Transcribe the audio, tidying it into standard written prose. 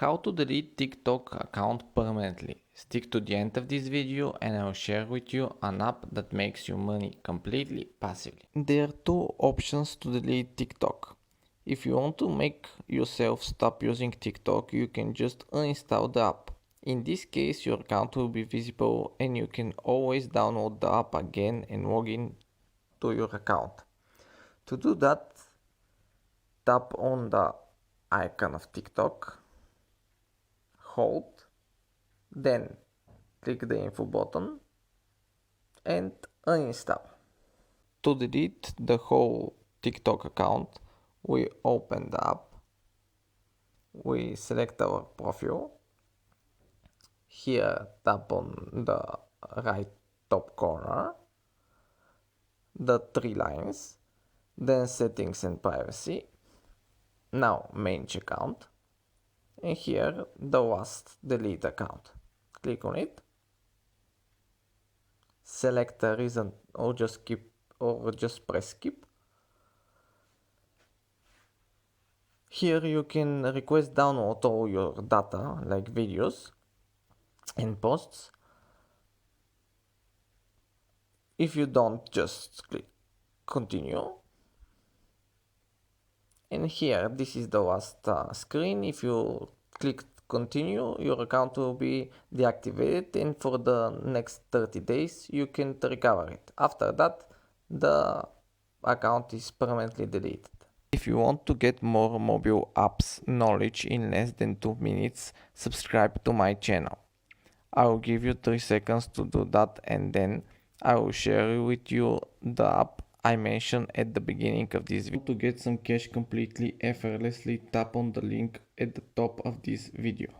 How to delete TikTok account permanently. Stick to the end of this video and I'll share with you an app that makes you money completely passively. There are two options to delete TikTok. If you want to make yourself stop using TikTok, you can just uninstall the app. In this case, your account will be visible and you can always download the app again and log in to your account. To do that, tap on the icon of TikTok, hold, then click the info button and uninstall. To delete the whole TikTok account, we open the app, we select our profile, here tap on the right top corner, the three lines, then settings and privacy, now manage account, and here the last delete account. Click on it, select a reason or just press skip. Here you can request download all your data like videos and posts. If you don't, just click continue. And here this is the last screen. If you click continue, your account will be deactivated and for the next 30 days you can recover it. After that the account is permanently deleted. If you want to get more mobile apps knowledge in less than 2 minutes, subscribe to my channel. I will give you 3 seconds to do that and then I will share with you the app I mentioned at the beginning of this video. To get some cash completely effortlessly, tap on the link at the top of this video.